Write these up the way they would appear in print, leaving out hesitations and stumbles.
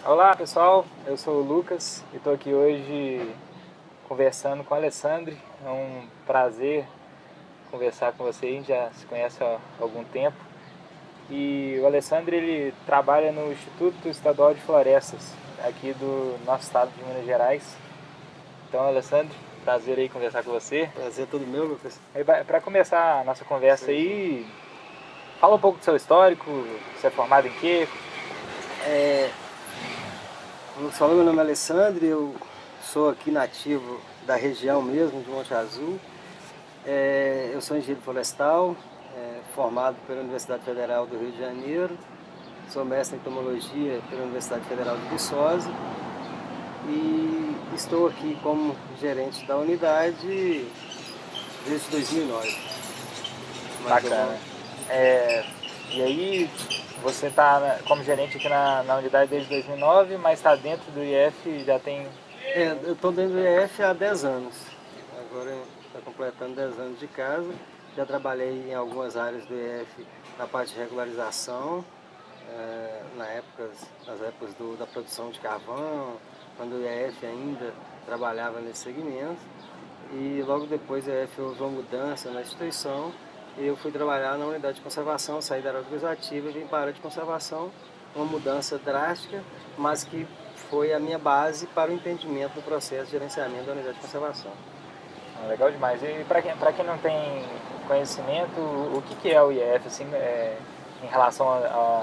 Olá pessoal, eu sou o Lucas e estou aqui hoje conversando com o Alessandro. É um prazer conversar com você, a gente já se conhece há algum tempo. E o Alessandro ele trabalha no Instituto Estadual de Florestas, aqui do nosso estado de Minas Gerais. Então, Alessandro, prazer aí conversar com você. Prazer todo meu, Lucas. Para começar a nossa conversa aí, fala um pouco do seu histórico, você é formado em quê? Como você falou, meu nome é Alessandro, eu sou aqui nativo da região mesmo, de Monte Azul. Eu sou engenheiro florestal, formado pela Universidade Federal do Rio de Janeiro. Sou mestre em entomologia pela Universidade Federal de Viçosa. E estou aqui como gerente da unidade desde 2009. Bacana. E aí, você está como gerente aqui na unidade desde 2009, mas está dentro do IF já tem... Eu estou dentro do IF há 10 anos. Agora está completando 10 anos de casa. Já trabalhei em algumas áreas do IF na parte de regularização, nas épocas da produção de carvão, quando o IF ainda trabalhava nesse segmento. E logo depois o IF houve uma mudança na instituição e eu fui trabalhar na unidade de conservação, saí da área organizativa e vim para a área de conservação. Uma mudança drástica, mas que foi a minha base para o entendimento do processo de gerenciamento da unidade de conservação. Legal demais. E para quem não tem conhecimento, o que é o IF, assim, em relação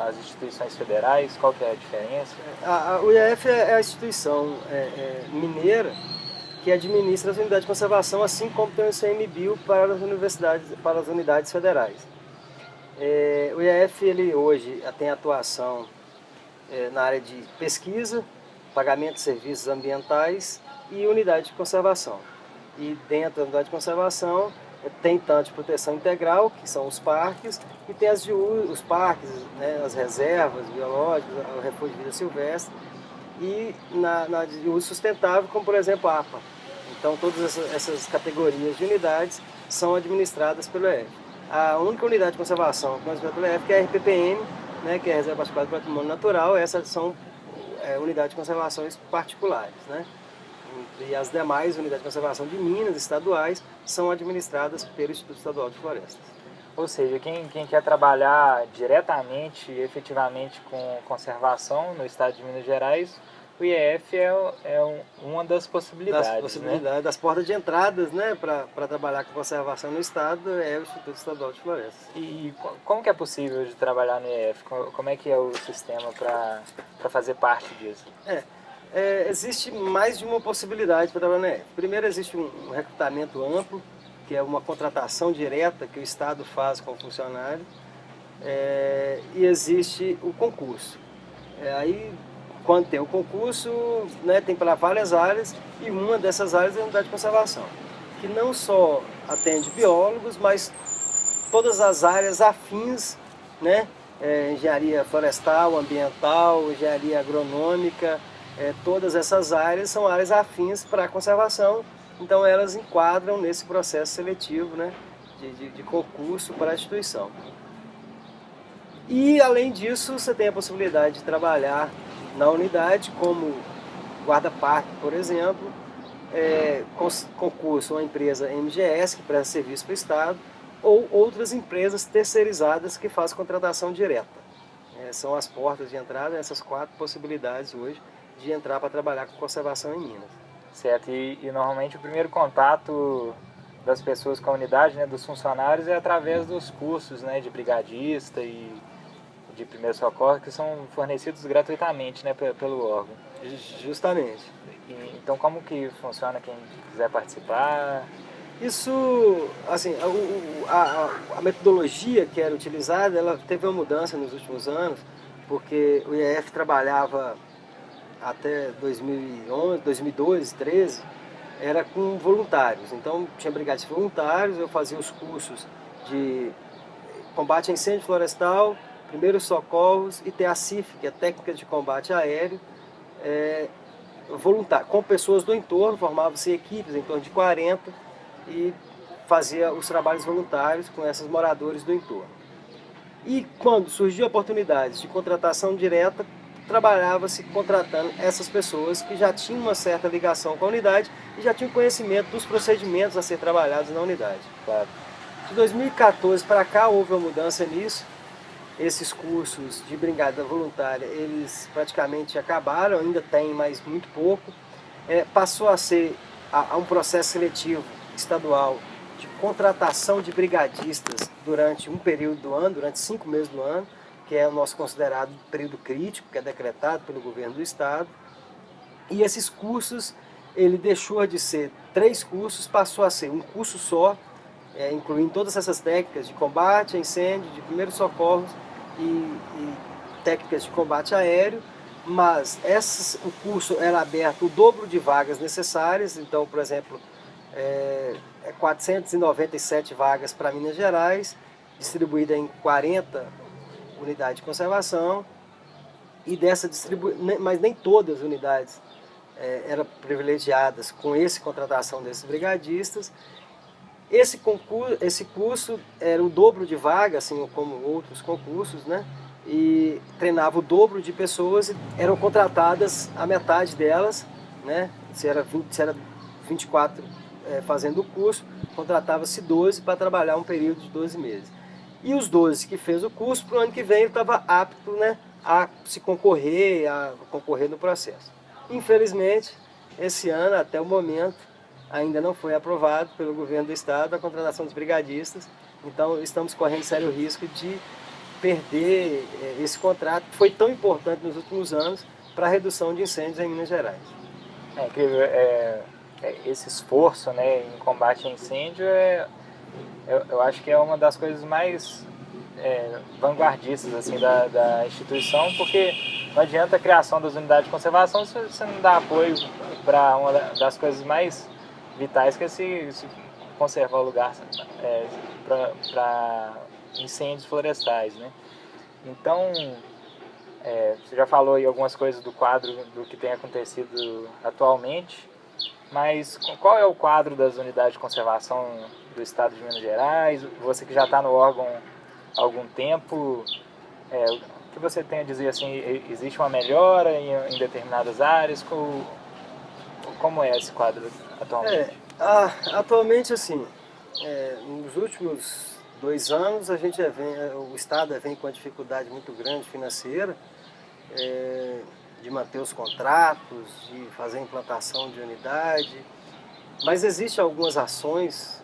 às instituições federais, qual que é a diferença? O IF é a instituição mineira que administra as unidades de conservação, assim como tem o ICMBio para as universidades, para as unidades federais. O IF ele hoje tem atuação na área de pesquisa, pagamento de serviços ambientais e unidade de conservação. E dentro da unidade de conservação tem tanto de proteção integral, que são os parques, e tem os parques, né, as reservas biológicas, o refúgio de vida silvestre, e de uso sustentável, como por exemplo a APA. Então todas essas categorias de unidades são administradas pelo IF. A única unidade de conservação que nós temos pelo IF que é a RPPM, né, que é a Reserva Particular do Patrimônio Natural. Essas são unidades de conservações particulares, né? E as demais unidades de conservação de minas estaduais são administradas pelo Instituto Estadual de Florestas. Ou seja, quem quer trabalhar diretamente e efetivamente com conservação no estado de Minas Gerais, o IEF uma das possibilidades. Das possibilidades, né? Das portas de entradas, né, para trabalhar com conservação no estado é o Instituto Estadual de Florestas. E como que é possível de trabalhar no IEF? Como é que é o sistema para fazer parte disso? Existe mais de uma possibilidade para trabalhar no IEF. Primeiro, existe um recrutamento amplo, que é uma contratação direta que o Estado faz com o funcionário, e existe o concurso. Aí, quando tem o concurso, né, tem para várias áreas, e uma dessas áreas é a unidade de conservação, que não só atende biólogos, mas todas as áreas afins, né, engenharia florestal, ambiental, engenharia agronômica, todas essas áreas são áreas afins para a conservação, então elas enquadram nesse processo seletivo, né, de concurso para a instituição. E além disso, você tem a possibilidade de trabalhar na unidade como guarda-parque, por exemplo, concurso uma empresa MGS que presta serviço para o Estado, ou outras empresas terceirizadas que fazem contratação direta. São as portas de entrada, essas 4 possibilidades hoje de entrar para trabalhar com conservação em Minas. Certo, e normalmente o primeiro contato das pessoas com a unidade, né, dos funcionários, é através dos cursos, né, de brigadista e de primeiro socorro, que são fornecidos gratuitamente, né, pelo órgão. Justamente. Então como que funciona quem quiser participar? Isso, assim, a metodologia que era utilizada, ela teve uma mudança nos últimos anos, porque o IEF trabalhava até 2011, 2012, 2013, era com voluntários. Então tinha brigadistas voluntários, eu fazia os cursos de combate a incêndio florestal, primeiros socorros e TACIF, que é técnica de combate aéreo, voluntário, com pessoas do entorno, formavam-se equipes em torno de 40 e fazia os trabalhos voluntários com esses moradores do entorno. E quando surgiu oportunidades de contratação direta, trabalhava-se contratando essas pessoas que já tinham uma certa ligação com a unidade e já tinham conhecimento dos procedimentos a ser trabalhados na unidade. Claro. De 2014 para cá houve uma mudança nisso. Esses cursos de brigada voluntária, eles praticamente acabaram, ainda tem, mas muito pouco. Passou a ser um processo seletivo estadual de contratação de brigadistas durante um período do ano, durante 5 meses do ano, que é o nosso considerado período crítico, que é decretado pelo governo do estado. E esses cursos, ele deixou de ser 3 cursos, passou a ser um curso só, incluindo todas essas técnicas de combate a incêndio, de primeiros socorros e técnicas de combate aéreo, mas o curso era aberto o dobro de vagas necessárias. Então, por exemplo, 497 vagas para Minas Gerais, distribuída em 40 unidades de conservação, e mas nem todas as unidades eram privilegiadas com essa contratação desses brigadistas. Esse curso era o dobro de vagas, assim como outros concursos, né? E treinava o dobro de pessoas, e eram contratadas a metade delas, né? Se era 24 fazendo o curso, contratava-se 12 para trabalhar um período de 12 meses. E os 12 que fez o curso, para o ano que vem ele estava apto, né, a concorrer no processo. Infelizmente, esse ano, até o momento, ainda não foi aprovado pelo governo do estado a contratação dos brigadistas, então estamos correndo sério risco de perder esse contrato que foi tão importante nos últimos anos para a redução de incêndios em Minas Gerais. É incrível, esse esforço, né, em combate a incêndio, eu acho que é uma das coisas mais vanguardistas assim, da instituição, porque não adianta a criação das unidades de conservação se você não dá apoio para uma das coisas mais vitais, que é se conservar o lugar para incêndios florestais, né? Então, você já falou aí algumas coisas do quadro do que tem acontecido atualmente, mas qual é o quadro das unidades de conservação do estado de Minas Gerais? Você que já está no órgão há algum tempo, o que você tem a dizer assim, existe uma melhora em determinadas áreas? Como é esse quadro atualmente? Atualmente, assim, nos últimos 2 anos o estado vem com uma dificuldade muito grande financeira, de manter os contratos, de fazer a implantação de unidade, mas existem algumas ações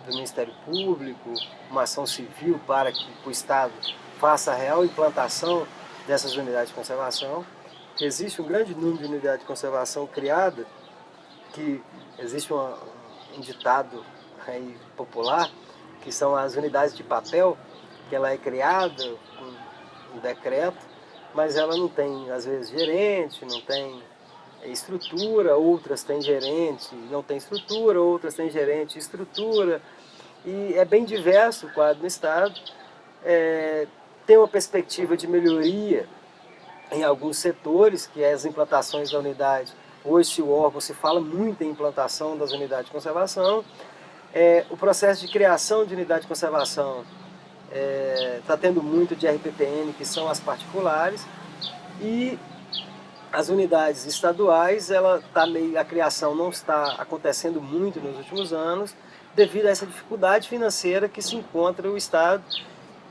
do Ministério Público, uma ação civil para que o estado faça a real implantação dessas unidades de conservação. Existe um grande número de unidades de conservação criada, que existe um ditado aí popular, que são as unidades de papel, que ela é criada com um decreto, mas ela não tem, às vezes, gerente, não tem estrutura, outras têm gerente, não tem estrutura, outras têm gerente e estrutura, e é bem diverso o quadro no estado. Tem uma perspectiva de melhoria em alguns setores, que é as implantações da unidade. Hoje, o órgão se fala muito em implantação das unidades de conservação. O processo de criação de unidade de conservação está tendo muito de RPPN, que são as particulares, e as unidades estaduais, a criação não está acontecendo muito nos últimos anos, devido a essa dificuldade financeira que se encontra o estado.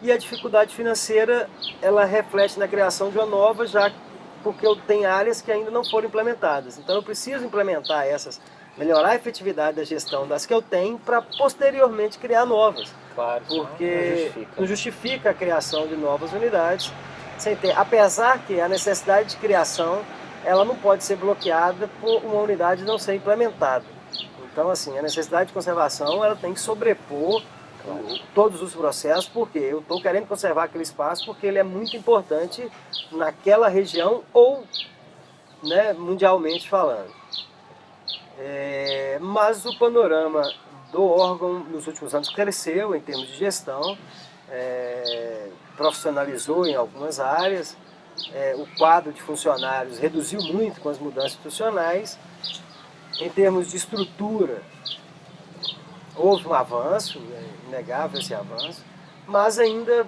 E a dificuldade financeira, ela reflete na criação de uma nova, já porque eu tenho áreas que ainda não foram implementadas. Então eu preciso implementar melhorar a efetividade da gestão das que eu tenho, para posteriormente criar novas. Claro, porque não justifica a criação de novas unidades, sem ter, apesar que a necessidade de criação, ela não pode ser bloqueada por uma unidade não ser implementada. Então, assim, a necessidade de conservação, ela tem que sobrepor todos os processos, porque eu estou querendo conservar aquele espaço porque ele é muito importante naquela região ou, né, mundialmente falando. Mas o panorama do órgão nos últimos anos cresceu em termos de gestão, profissionalizou em algumas áreas, o quadro de funcionários reduziu muito com as mudanças institucionais. Em termos de estrutura, houve um avanço, é inegável esse avanço, mas ainda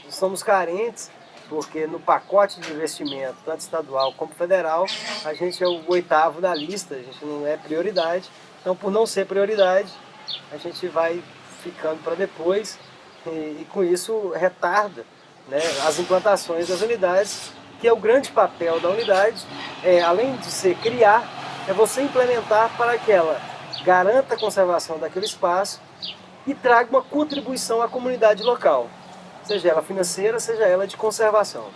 somos carentes porque no pacote de investimento, tanto estadual como federal, a gente é o 8º da lista, a gente não é prioridade. Então, por não ser prioridade, a gente vai ficando para depois e com isso retarda, né, as implantações das unidades, que é o grande papel da unidade, além de ser criar, é você implementar para que ela garanta a conservação daquele espaço e traga uma contribuição à comunidade local, seja ela financeira, seja ela de conservação.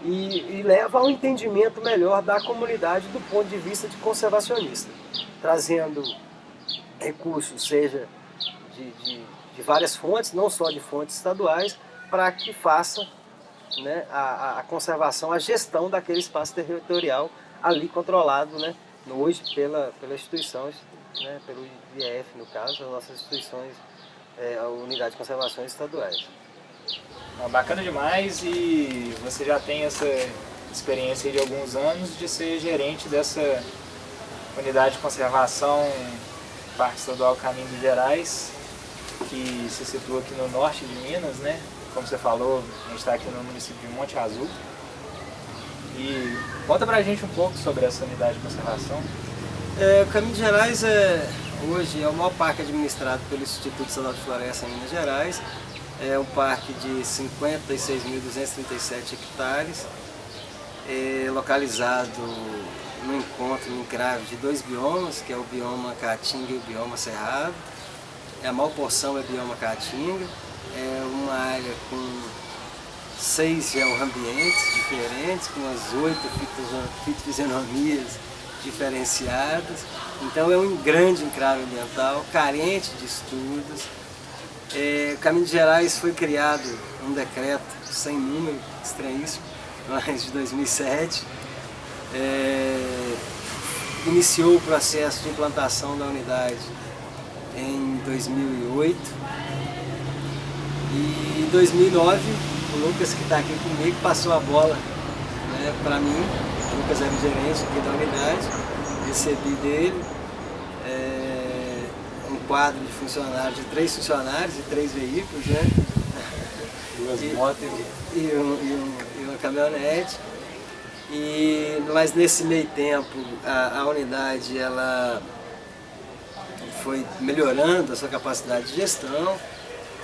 E leva ao entendimento melhor da comunidade do ponto de vista de conservacionista, trazendo recursos, seja de várias fontes, não só de fontes estaduais, para que faça, né, a conservação, a gestão daquele espaço territorial ali controlado, né, hoje pela instituição, né, pelo IEF, no caso, as nossas instituições, a Unidade de Conservação estaduais. Bacana demais, e você já tem essa experiência de alguns anos de ser gerente dessa unidade de conservação Parque Estadual Caminho dos Gerais, que se situa aqui no norte de Minas, né? Como você falou, a gente está aqui no município de Monte Azul. E conta pra gente um pouco sobre essa unidade de conservação. O Caminho dos Gerais hoje é o maior parque administrado pelo Instituto Estadual de Floresta em Minas Gerais. É um parque de 56.237 hectares, localizado no encontro, no encrave de 2 biomas, que é o bioma Caatinga e o bioma Cerrado. A maior porção é o bioma Caatinga, é uma área com 6 geoambientes diferentes, com as 8 fitofisionomias diferenciadas. Então é um grande encrave ambiental, carente de estudos. O Caminho dos Gerais foi criado um decreto sem número, estranhíssimo, mas de 2007. Iniciou o processo de implantação da unidade em 2008. E em 2009, o Lucas, que está aqui comigo, passou a bola, né, para mim. O Lucas era o gerente aqui da unidade, recebi dele um quadro de funcionários, de 3 funcionários e 3 veículos, né? 2 motos e uma caminhonete. Mas nesse meio tempo a unidade ela foi melhorando a sua capacidade de gestão.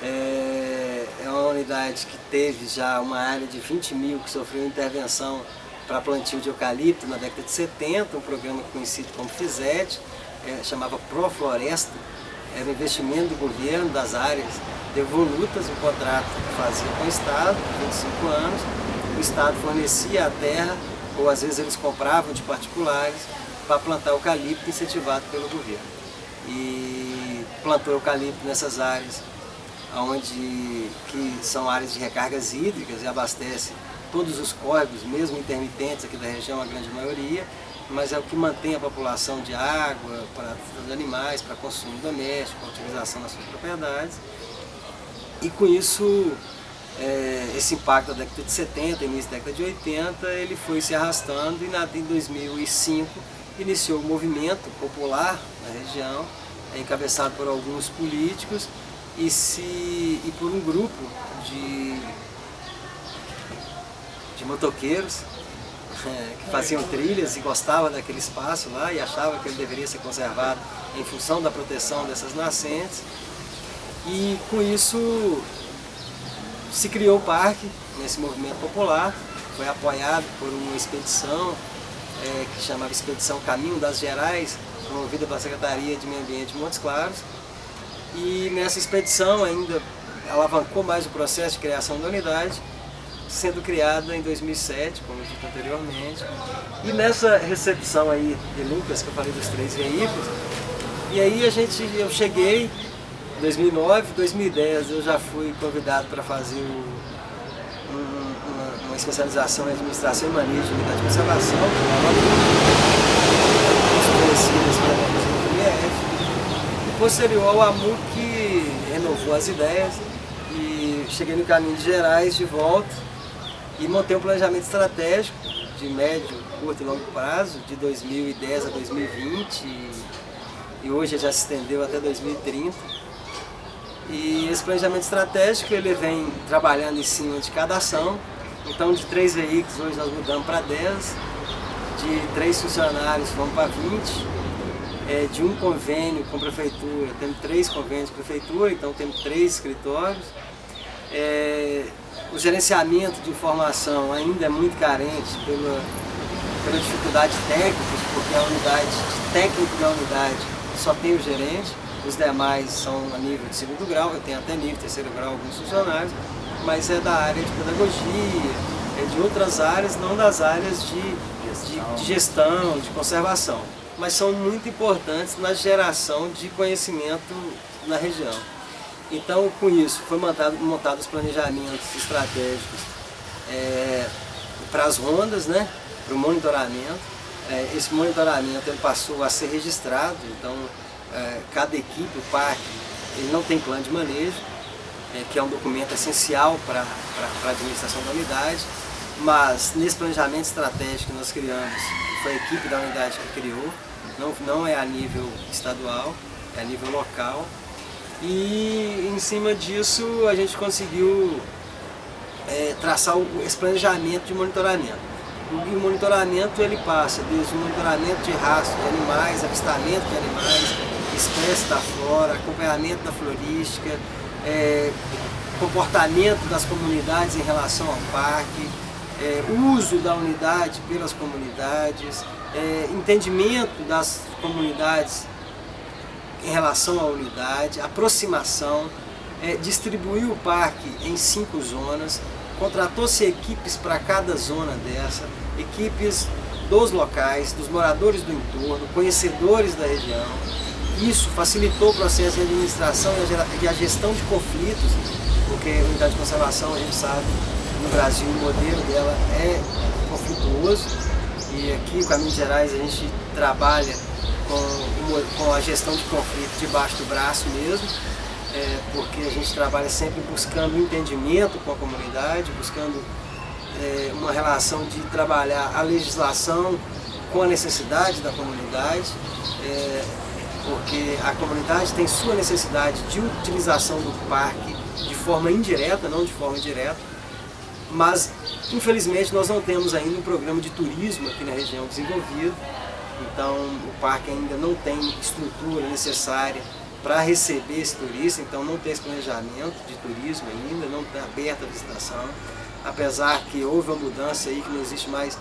É uma unidade que teve já uma área de 20 mil que sofreu intervenção para plantio de eucalipto na década de 70, um programa conhecido como FISET, chamava Profloresta. Era um investimento do governo das áreas devolutas, um contrato que fazia com o Estado, 25 anos. O Estado fornecia a terra, ou às vezes eles compravam de particulares, para plantar eucalipto incentivado pelo governo. E plantou eucalipto nessas áreas que são áreas de recargas hídricas e abastece todos os córregos, mesmo intermitentes aqui da região, a grande maioria, mas é o que mantém a população de água para os animais, para consumo doméstico, para utilização nas suas propriedades. E com isso, esse impacto da década de 70, início da década de 80, ele foi se arrastando e em 2005 iniciou um movimento popular na região, encabeçado por alguns políticos e por um grupo de motoqueiros que faziam trilhas e gostavam daquele espaço lá e achavam que ele deveria ser conservado em função da proteção dessas nascentes. E com isso se criou o parque nesse movimento popular, foi apoiado por uma expedição que chamava Expedição Caminho das Gerais, promovida pela Secretaria de Meio Ambiente de Montes Claros. E nessa expedição ainda alavancou mais o processo de criação da unidade, sendo criada em 2007, como eu disse anteriormente. E nessa recepção aí de Lucas, que eu falei dos 3 veículos, e aí eu cheguei em 2009, 2010 eu já fui convidado para fazer uma especialização em administração e manejo de unidade de conservação, e posterior ao AMUC renovou as ideias e cheguei no Caminho dos Gerais de volta e montei um planejamento estratégico de médio, curto e longo prazo, de 2010 a 2020 e hoje já se estendeu até 2030. E esse planejamento estratégico ele vem trabalhando em cima de cada ação Então, de 3 veículos, hoje nós mudamos para 10, de 3 funcionários fomos para 20, de um convênio com a prefeitura, temos 3 convênios com a prefeitura, então temos 3 escritórios. O gerenciamento de informação ainda é muito carente pela dificuldade técnica, porque a unidade técnico da unidade só tem o gerente, os demais são a nível de 2º grau, eu tenho até nível de 3º grau alguns funcionários, mas é da área de pedagogia, é de outras áreas, não das áreas de gestão, de conservação, mas são muito importantes na geração de conhecimento na região. Então, com isso, foi montado os planejamentos estratégicos para as rondas, né, para o monitoramento. Esse monitoramento ele passou a ser registrado, então cada equipe, o parque, ele não tem plano de manejo, que é um documento essencial para a administração da unidade, mas nesse planejamento estratégico que nós criamos, foi a equipe da unidade que criou, não é a nível estadual, é a nível local. E em cima disso a gente conseguiu traçar esse planejamento de monitoramento. E o monitoramento ele passa desde o monitoramento de rastro de animais, avistamento de animais, espécie da flora, acompanhamento da florística, comportamento das comunidades em relação ao parque, uso da unidade pelas comunidades, entendimento das comunidades em relação à unidade, aproximação, distribuiu o parque em 5 zonas, contratou-se equipes para cada zona dessa, equipes dos locais, dos moradores do entorno, conhecedores da região. Isso facilitou o processo de administração e a gestão de conflitos, porque a unidade de conservação, a gente sabe, no Brasil o modelo dela é conflituoso, e aqui com a Minas Gerais a gente trabalha com a gestão de conflito debaixo do braço mesmo, porque a gente trabalha sempre buscando entendimento com a comunidade, buscando uma relação de trabalhar a legislação com a necessidade da comunidade, porque a comunidade tem sua necessidade de utilização do parque de forma indireta, não de forma direta, mas infelizmente nós não temos ainda um programa de turismo aqui na região desenvolvido. Então o parque ainda não tem estrutura necessária para receber esse turista, então não tem esse planejamento de turismo ainda, não está aberta a visitação, apesar que houve uma mudança aí que não existe mais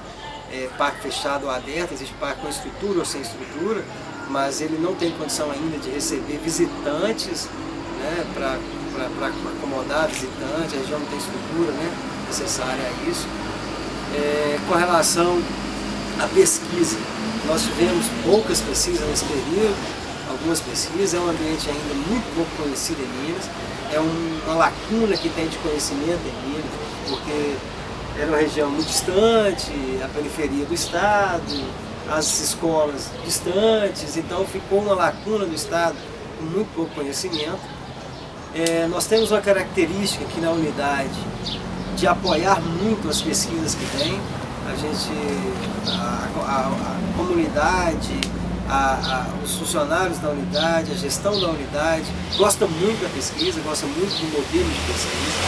parque fechado ou aberto, existe parque com estrutura ou sem estrutura, mas ele não tem condição ainda de receber visitantes, né, para acomodar visitantes, a região não tem estrutura, né, necessária a isso. Com relação à pesquisa, nós tivemos poucas pesquisas nesse período, algumas pesquisas, é um ambiente ainda muito pouco conhecido em Minas, é uma lacuna que tem de conhecimento em Minas, porque era uma região muito distante, a periferia do estado, as escolas distantes, então ficou uma lacuna do estado com muito pouco conhecimento. Nós temos uma característica aqui na unidade de apoiar muito as pesquisas que tem. A comunidade, os funcionários da unidade, a gestão da unidade gosta muito da pesquisa, gosta muito do modelo de pesquisa.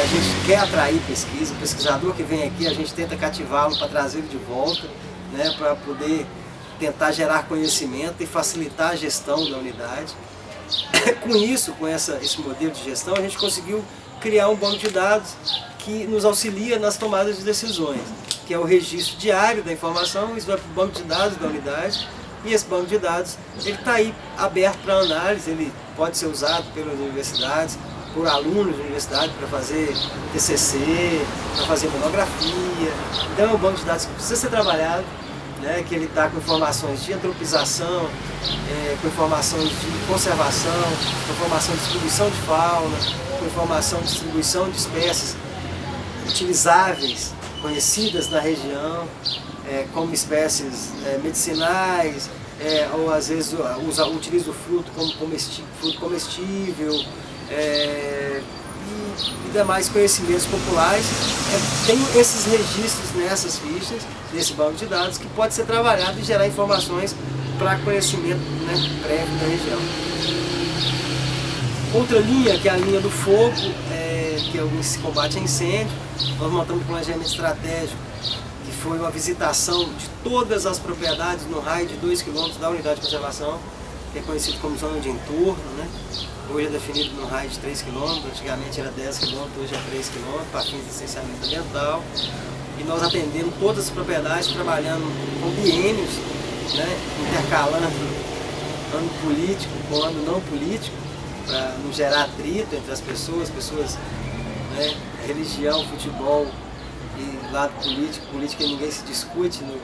A gente quer atrair pesquisa, o pesquisador que vem aqui a gente tenta cativá-lo para trazê-lo de volta, né, para poder tentar gerar conhecimento e facilitar a gestão da unidade. Com isso, com esse modelo de gestão, a gente conseguiu criar um banco de dados que nos auxilia nas tomadas de decisões, que é o registro diário da informação. Isso vai para o banco de dados da unidade, e esse banco de dados está aí aberto para análise, ele pode ser usado pelas universidades, por alunos de universidade para fazer TCC, para fazer monografia. Então é um banco de dados que precisa ser trabalhado, né, que ele está com informações de antropização, com informações de conservação, com informação de distribuição de fauna, com informação de distribuição de espécies utilizáveis, conhecidas na região, como espécies medicinais, ou às vezes utiliza o fruto como fruto comestível, e demais conhecimentos populares. Tem esses registros nessas fichas, nesse banco de dados, que pode ser trabalhado e gerar informações para conhecimento, né, prévio da região. Outra linha, que é a linha do fogo, que é o combate a incêndio. Nós montamos um planejamento estratégico, que foi uma visitação de todas as propriedades no raio de 2 km da unidade de conservação, que é conhecido como zona de entorno, né? Hoje é definido no raio de 3 km, antigamente era 10 km, hoje é 3 km, para fins de licenciamento ambiental. E nós atendemos todas as propriedades, trabalhando com biênios, né? Intercalando ano político com ano não político, para não gerar atrito entre as pessoas, né? Religião, futebol e lado político, política ninguém se discute né?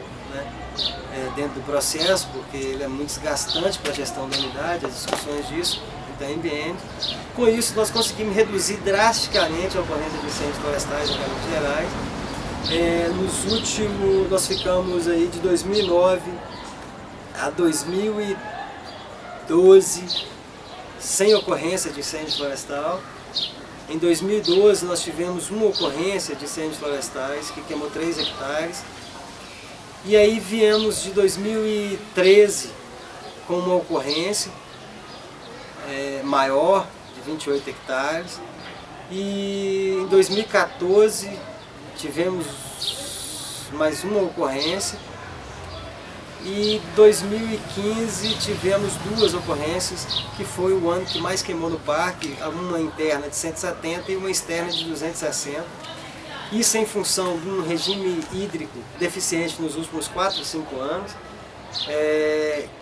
Dentro do processo, porque ele é muito desgastante para a gestão da unidade, as discussões disso, então em biênio. Com isso nós conseguimos reduzir drasticamente a ocorrência de incêndios florestais em Campos Gerais. Nos últimos, nós ficamos aí de 2009 a 2012 sem ocorrência de incêndio florestal. Em 2012 nós tivemos uma ocorrência de incêndios florestais que queimou 3 hectares. E aí viemos de 2013 com uma ocorrência maior, de 28 hectares. E em 2014 tivemos mais uma ocorrência. E em 2015 tivemos 2 ocorrências, que foi o ano que mais queimou no parque, uma interna de 170 e uma externa de 260. Isso em função de um regime hídrico deficiente nos últimos 4 ou 5 anos.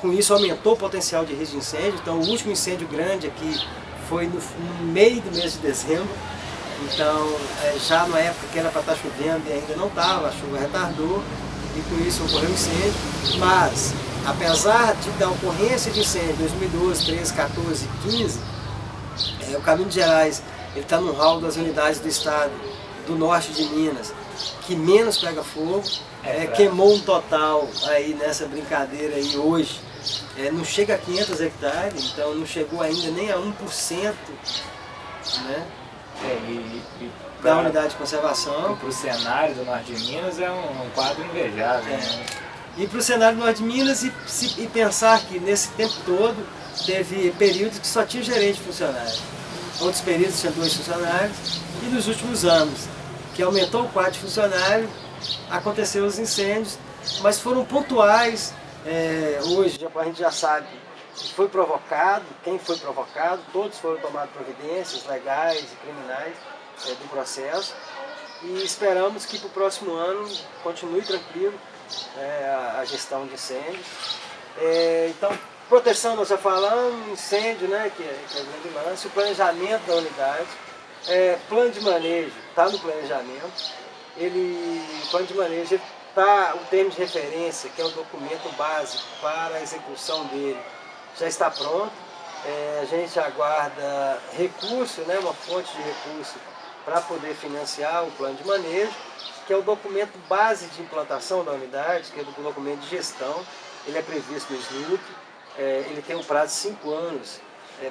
Com isso aumentou o potencial de risco de incêndio. Então o último incêndio grande aqui foi no meio do mês de dezembro. Então já na época que era para estar chovendo e ainda não estava, a chuva retardou. E com isso ocorreu incêndio, mas apesar da ocorrência de incêndio em 2012, 13, 14 e 15, o Caminho de Gerais está no hall das unidades do estado do norte de Minas que menos pega fogo, queimou um total aí nessa brincadeira aí hoje, não chega a 500 hectares, então não chegou ainda nem a 1%, né? Da unidade de conservação. Para o cenário do norte de Minas é um quadro invejável. Né? E para o cenário do norte de Minas e pensar que nesse tempo todo teve períodos que só tinha gerente de funcionários. Outros períodos tinha 2 funcionários. E nos últimos anos, que aumentou o quadro de funcionário, aconteceram os incêndios, mas foram pontuais. Hoje a gente já sabe que foi provocado, quem foi provocado, todos foram tomados providências legais e criminais do processo, e esperamos que para o próximo ano continue tranquilo a gestão de incêndios. Então, proteção nós já falamos, incêndio, né, que é o grande lance, o planejamento da unidade, plano de manejo está no planejamento, o plano de manejo está, o termo de referência, que é o documento básico para a execução dele, já está pronto. A gente aguarda recurso, né, uma fonte de recurso para poder financiar o plano de manejo, que é o documento base de implantação da unidade, que é o documento de gestão. Ele é previsto no SNUC, ele tem um prazo de 5 anos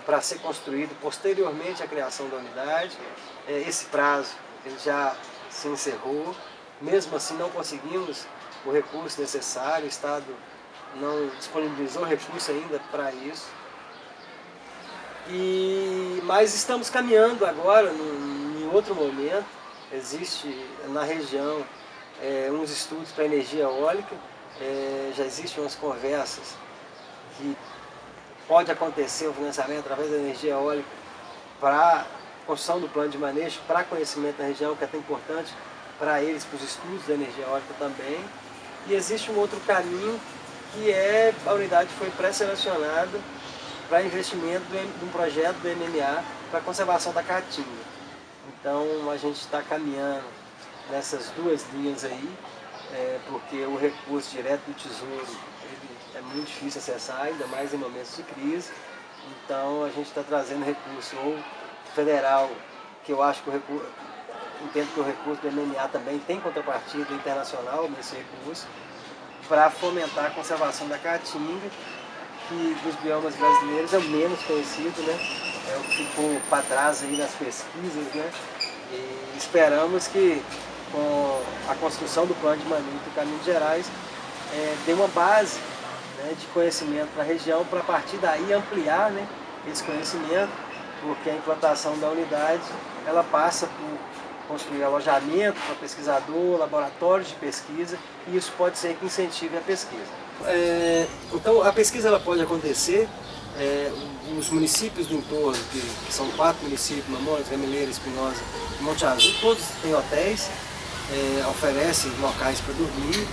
para ser construído posteriormente à criação da unidade. Esse prazo ele já se encerrou, mesmo assim não conseguimos o recurso necessário, o Estado não disponibilizou recurso ainda para isso. Mas estamos caminhando agora, em outro momento. Existe na região uns estudos para energia eólica, já existem umas conversas que pode acontecer o financiamento através da energia eólica para a construção do plano de manejo, para conhecimento da região, que é tão importante para eles, para os estudos da energia eólica também. E existe um outro caminho, que a unidade foi pré-selecionada para investimento de um projeto do MMA para a conservação da caatinga. Então a gente está caminhando nessas 2 linhas aí, porque o recurso direto do Tesouro é muito difícil acessar, ainda mais em momentos de crise. Então a gente está trazendo recurso ou federal, que eu acho que entendo que o recurso do MMA também tem contrapartida internacional nesse recurso, para fomentar a conservação da caatinga, que dos biomas brasileiros é o menos conhecido, né? É o que ficou para trás aí nas pesquisas, né? E esperamos que com a construção do plano de manejo do Caminho de Gerais dê uma base, né, de conhecimento para a região, para a partir daí ampliar, né, esse conhecimento porque a implantação da unidade ela passa por construir alojamento para pesquisador, laboratórios de pesquisa, e isso pode ser que incentive a pesquisa. Então a pesquisa ela pode acontecer, os municípios do entorno, que são 4 municípios, Mamões, Gameleira, Espinosa e Monte Azul, todos têm hotéis, oferecem locais para dormir.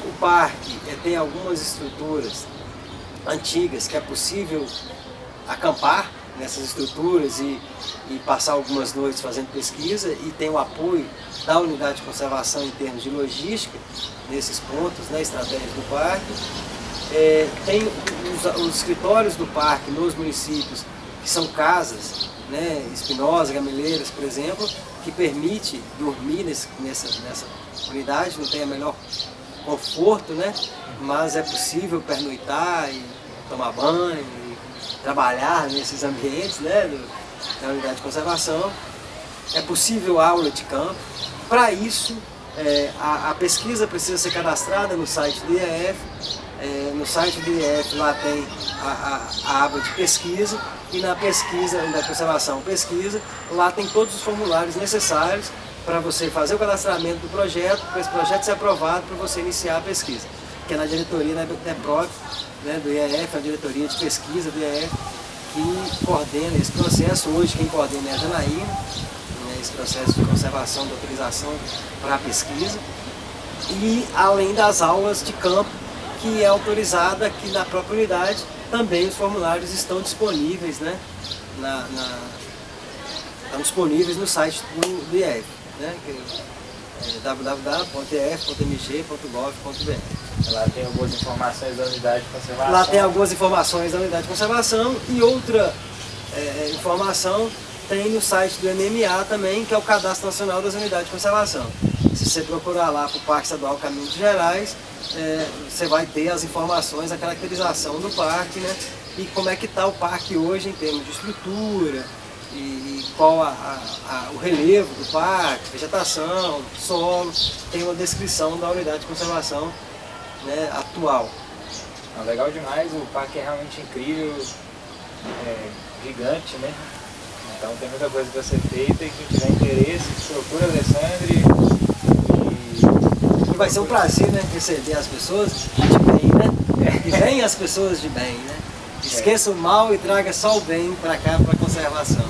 O parque tem algumas estruturas antigas que é possível acampar nessas estruturas e passar algumas noites fazendo pesquisa, e tem o apoio da unidade de conservação em termos de logística nesses pontos, né, estratégicos do parque. Tem os escritórios do parque nos municípios, que são casas, né, Espinosa, Gameleiras, por exemplo, que permite dormir nessa unidade, não tem o melhor conforto, né, mas é possível pernoitar e tomar banho e trabalhar nesses ambientes, né, da unidade de conservação. É possível aula de campo. Para isso, a pesquisa precisa ser cadastrada no site do IEF. No site do IEF lá tem a aba de pesquisa, e na pesquisa, da conservação pesquisa, lá tem todos os formulários necessários para você fazer o cadastramento do projeto, para esse projeto ser aprovado, para você iniciar a pesquisa, que é na diretoria da EPROC, né, do IEF, a diretoria de pesquisa do IEF, que coordena esse processo. Hoje quem coordena é a Janaína, né, esse processo de conservação, de autorização para a pesquisa, e além das aulas de campo, que é autorizada aqui na própria unidade. Também os formulários estão disponíveis, né, estão disponíveis no site do IEF, né, que é www.ief.mg.gov.br. Lá tem algumas informações da unidade de conservação. Lá tem algumas informações da unidade de conservação, e outra informação tem no site do MMA também, que é o Cadastro Nacional das Unidades de Conservação. Se você procurar lá para o Parque Estadual Caminhos Gerais, você vai ter as informações, a caracterização do parque, né? E como é que está o parque hoje em termos de estrutura, e qual o relevo do parque, vegetação, solo. Tem uma descrição da unidade de conservação, né, atual. Legal demais, o parque é realmente incrível, gigante, né? Então tem muita coisa para ser feita, e quem tiver interesse, procura Alessandro. E vai ser um prazer, né, receber as pessoas de bem, né? E vem as pessoas de bem, né? Esqueça o mal e traga só o bem para cá, para a conservação.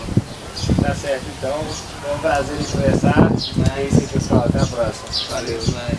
Tá certo, então foi um prazer em conversar. É isso aí, pessoal, até a próxima. Valeu, mais.